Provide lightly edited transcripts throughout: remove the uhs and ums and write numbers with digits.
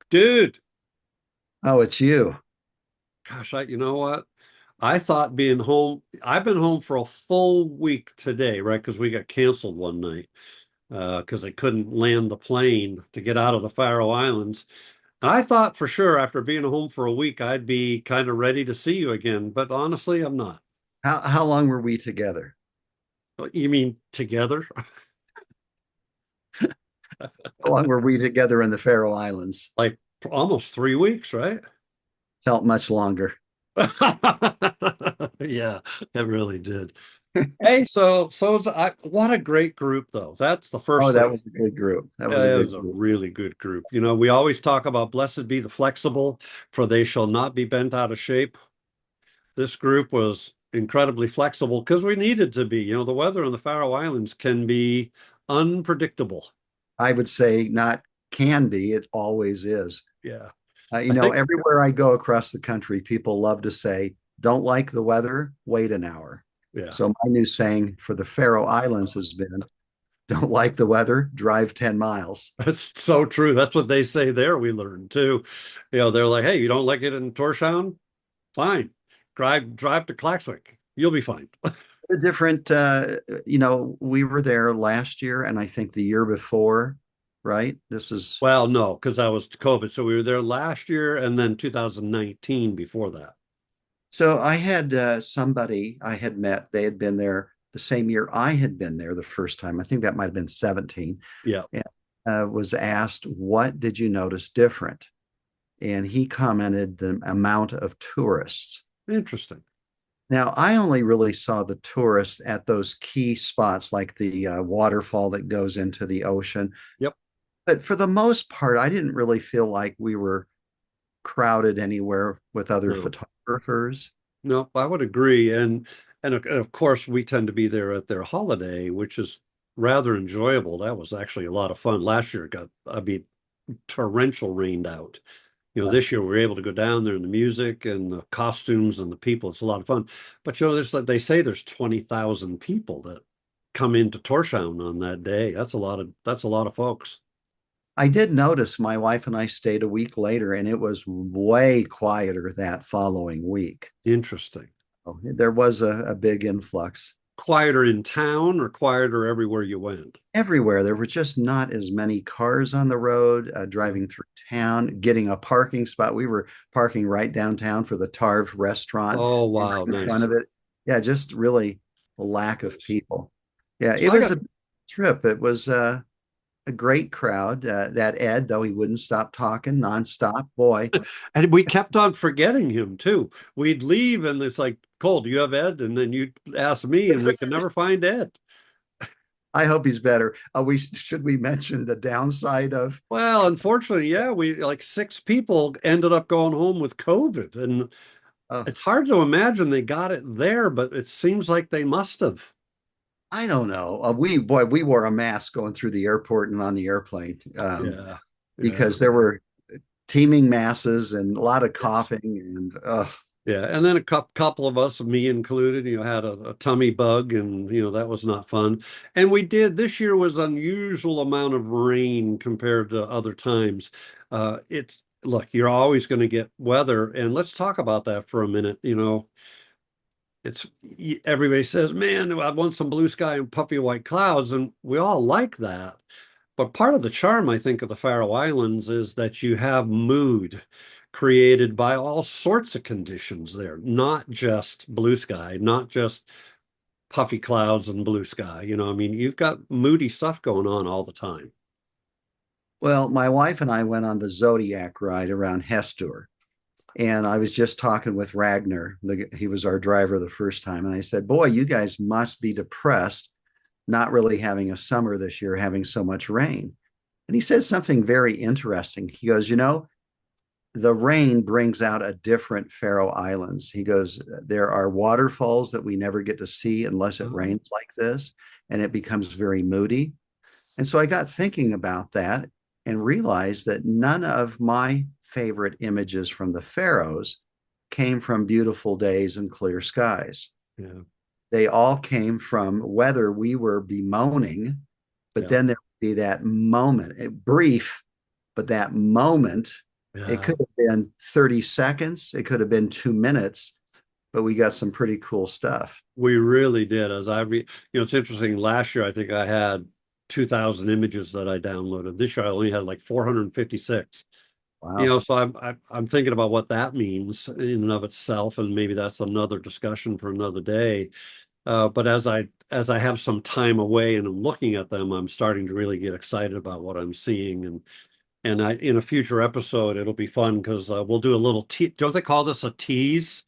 Dude, Oh, it's you. gosh, you know what? I thought being home, I've been home for a full week today, right? Because we got canceled one night because they couldn't land the plane to get out of the Faroe Islands. And I thought for sure after being home for a week, I'd be kind of ready to see you again. But honestly, I'm not. How long were we together? You mean together? How long were we together in the Faroe Islands? Like almost 3 weeks, right? Felt much longer. Yeah, it really did. Hey, what a great group though. That's the Oh, first that thing. was a good group. That was a It good was a group. really good group. You know, we always talk about blessed be the flexible, for they shall not be bent out of shape. This group was incredibly flexible because we needed to be. You know, the weather in the Faroe Islands can be unpredictable. I would say not can be, it always is. Yeah. I think, Everywhere I go across the country, people love to say, don't like the weather, wait an hour. yeah, So my new saying for the Faroe Islands has been, don't like the weather, drive 10 miles. that's so true. That's what they say there. We learned too. You know, they're like, hey, you don't like it in Torshavn? Fine. Drive to Klaxvik. You'll be fine. A different, we were there last year and I think the year before, right? This is Well, no, because that was COVID. So we were there last year and then 2019 before that. so I had somebody I had met, they had been there the same year I had been there the first time. I think that might have been 17, Yeah. and was asked, what did you notice different? And he commented the amount of tourists. Interesting. Now, I only really saw the tourists at those key spots like the waterfall that goes into the ocean. Yep. But for the most part, I didn't really feel like we were crowded anywhere with other No. photographers. No, I would agree. And of course we tend to be there at their holiday, which is rather enjoyable. That was actually a lot of fun. Last year it got, I mean, torrential rained out. You know, Yeah. this year we were able to go down there and the music and the costumes and the people. It's a lot of fun. But you know, there's like they say there's 20,000 people that come into Torshavn on that day. That's a lot of folks. I did notice my wife and I stayed a week later, and it was way quieter that following week. Interesting. Oh, there was a big influx Quieter in town or quieter everywhere you went? everywhere. There were just not as many cars on the road Yeah. driving through town, getting a parking spot. We were parking right downtown for the Tarv restaurant, Oh, right wow, in front nice. of it. Yeah, just really a lack of Nice. people. Yeah, So it I was got a trip. It was a great crowd. That Ed, though he wouldn't stop talking nonstop, boy. And we kept on forgetting him too. We'd leave and it's like, Cole, do you have Ed? And then you'd ask me and we could never find Ed. I hope he's better. We should we mention the downside of Well, unfortunately, yeah, we like 6 people ended up going home with COVID. And uh, it's hard to imagine they got it there, but it seems like they must have. I don't know. We wore a mask going through the airport and on the airplane Yeah. Yeah. because there were teeming masses and a lot of Yes. coughing and Yeah, and then a couple of us, me included, had a tummy bug, and that was not fun. And we did this year was unusual amount of rain compared to other times. It's look, you're always going to get weather, and let's talk about that for a minute. It's everybody says, "Man, I want some blue sky and puffy white clouds," and we all like that. But part of the charm, I think, of the Faroe Islands is that you have mood created by all sorts of conditions there, not just blue sky, not just puffy clouds and blue sky. I mean, you've got moody stuff going on all the time. well, my wife and I went on the Zodiac ride around Hestur. And I was just talking with Ragnar. He was our driver the first time. And I said, boy, you guys must be depressed not really having a summer this year, having so much rain. And he said something very interesting. He goes, the rain brings out a different Faroe Islands. He goes, there are waterfalls that we never get to see unless it Oh, rains like this, and it becomes very moody. And so I got thinking about that and realized that none of my favorite images from the Faroes came from beautiful days and clear skies. yeah, They all came from weather we were bemoaning, but yeah, then there would be that moment, brief, but that moment. It Yeah. could have been 30 seconds, it could have been 2 minutes, but we got some pretty cool stuff. We really did. It's interesting. Last year, I think I had 2,000 images that I downloaded. This year, I only had like 456. Wow. So I'm thinking about what that means in and of itself, and maybe that's another discussion for another day. But as I have some time away and I'm looking at them, I'm starting to really get excited about what I'm seeing, and in a future episode, it'll be fun because we'll do a little don't they call this a tease?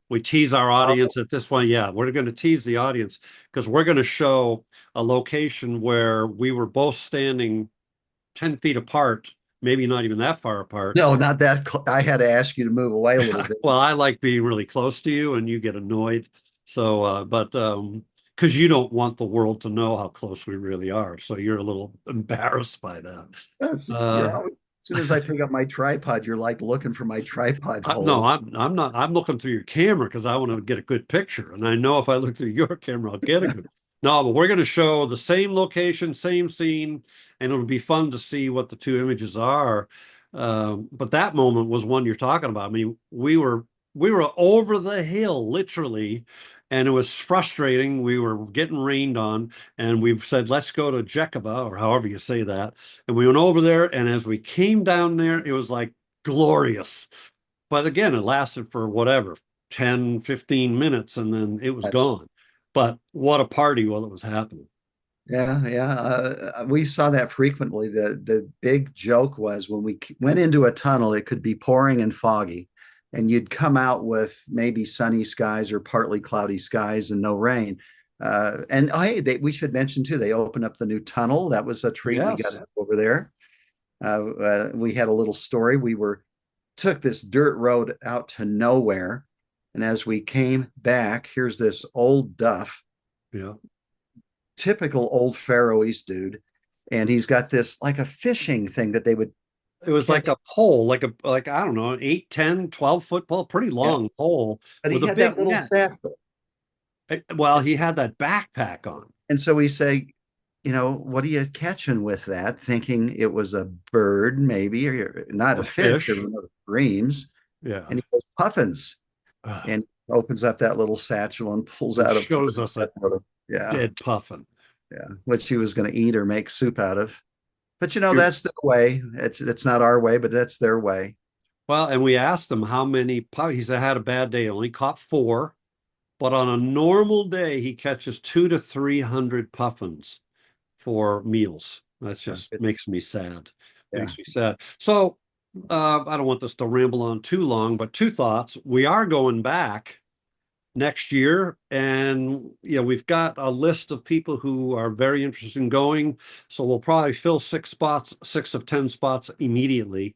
We tease our audience at this point. Yeah, we're going to tease the audience because we're going to show a location where we were both standing 10 feet apart, maybe not even that far apart. No, not that. I had to ask you to move away a little bit. Well, I like being really close to you and you get annoyed. So, but because you don't want the world to know how close we really are. So you're a little embarrassed by that. You're Uh, always, as soon as I pick up my tripod, you're like looking for my tripod no, hole. I'm not. I'm looking through your camera because I want to get a good picture, and I know if I look through your camera, I'll get a good. No, but we're going to show the same location, same scene, and it'll be fun to see what the two images are. But that moment was one you're talking about. I mean, we were over the hill, literally, and it was frustrating. We were getting rained on, and we said, "Let's go to Jekaba," or however you say that. And we went over there, and as we came down there, it was like glorious. But again, it lasted for whatever, 10, 15 minutes, and then it was That's gone. But what a party while it was happening. Yeah, yeah. We saw that frequently. The big joke was when we went into a tunnel, it could be pouring and foggy, and you'd come out with maybe sunny skies or partly cloudy skies and no rain. And oh, hey, we should mention too, they opened up the new tunnel. That was a treat we got Yes. over there. We had a little story. We were took this dirt road out to nowhere, and as we came back, here's this old duff, Yeah. typical old Faroese dude, and he's got this like a fishing thing that they would It was like catch. a pole, like I don't know, 8, 10, 12 foot pole, pretty Yeah, long pole but he with a had that big little net. satchel, Well, and, he had that backpack on. and so we say, what are you catching with that? Thinking it was a bird, maybe, or not a Or fish, or fish. one of the screams. Yeah. And he goes puffins, and opens up that little satchel and pulls And out a shows us a yeah, dead puffin. yeah, which he was going to eat or make soup out of. But You're, that's their way. It's not our way, but that's their way. well, and we asked him how many he said I had a bad day, only caught four. But on a normal day, he catches 200 to 300 puffins for meals. That Yeah, just makes me sad. yeah. Makes me sad. So I don't want this to ramble on too long, but two thoughts. We are going back next year, and we've got a list of people who are very interested in going. So we'll probably fill 6 spots, 6 of 10 spots immediately.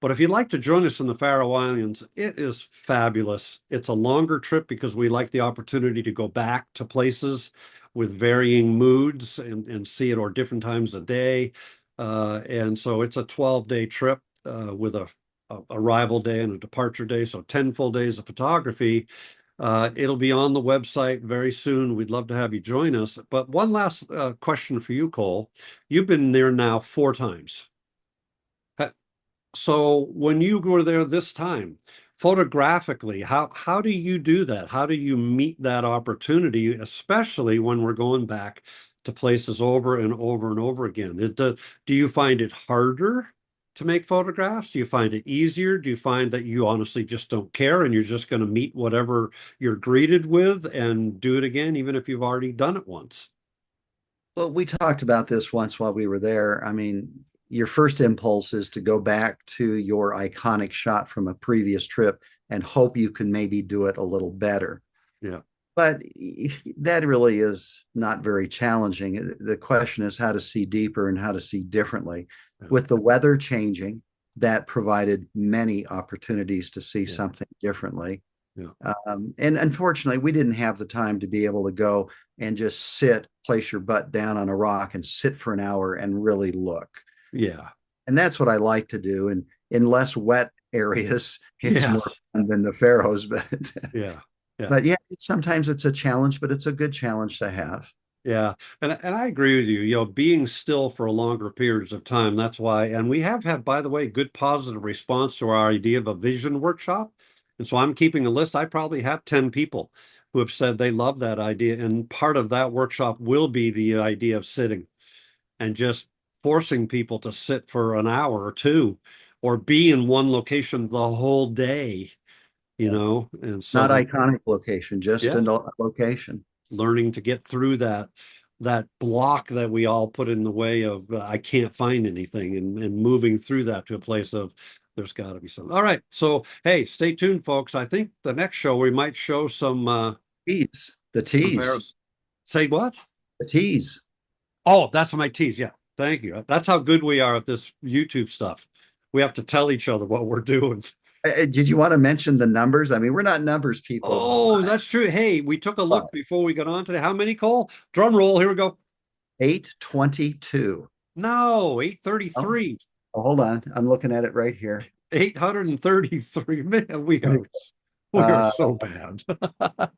But if you'd like to join us in the Faroe Islands, it is fabulous. It's a longer trip because we like the opportunity to go back to places with varying moods and see it or different times of day. And so it's a 12-day trip with a arrival day and a departure day. So 10 full days of photography. It'll be on the website very soon. We'd love to have you join us. But one last question for you, Cole. You've been there now 4 times. So when you were there this time, photographically, how do you do that? How do you meet that opportunity, especially when we're going back to places over and over and over again? Do you find it harder to make photographs? Do you find it easier? Do you find that you honestly just don't care and you're just going to meet whatever you're greeted with and do it again, even if you've already done it once? Well, we talked about this once while we were there. I mean, your first impulse is to go back to your iconic shot from a previous trip and hope you can maybe do it a little better. Yeah, But that really is not very challenging. The question is how to see deeper and how to see differently. yeah, With the weather changing, that provided many opportunities to see yeah, something differently. yeah, And unfortunately, we didn't have the time to be able to go and just sit, place your butt down on a rock and sit for an hour and really look. yeah, And that's what I like to do. And in less wet areas, it's more yes, fun than the Faroes. But yeah, yeah. but yeah, sometimes it's a challenge, but it's a good challenge to have. Yeah, and I agree with you. You know, being still for longer periods of time. That's why, and we have had, by the way, good positive response to our idea of a vision workshop. And so I'm keeping a list. I probably have 10 people who have said they love that idea. And part of that workshop will be the idea of sitting and just forcing people to sit for an hour or two or be in one location the whole day, you Yeah. know, and so Not that, iconic location, just yeah, a location. learning to get through that block that we all put in the way of I can't find anything, and moving through that to a place of there's got to be something. All right, so hey, stay tuned, folks. I think the next show we might show some Tease. The tease. comparison. Say what? The tease. Oh, that's my tease. Yeah, thank you. That's how good we are at this YouTube stuff. We have to tell each other what we're doing. Did you want to mention the numbers? I mean, we're not numbers people. Oh, that's true. Hey, we took a But look before we got on today. How many, Cole? Drum roll. Here we go. 822. No, Oh, 833. hold on. I'm looking at it right here. 833. Man, we are Uh, so bad. I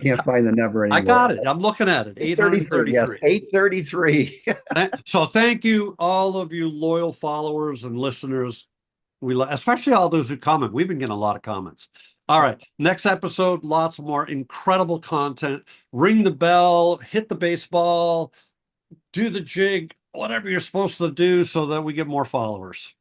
can't find the number I anymore. got it. I'm looking at it. 833. Yes, 833. 833. So thank you, all of you loyal followers and listeners. Especially all those who comment. We've been getting a lot of comments. All right. Next episode, lots more incredible content. Ring the bell, hit the baseball, do the jig, whatever you're supposed to do so that we get more followers.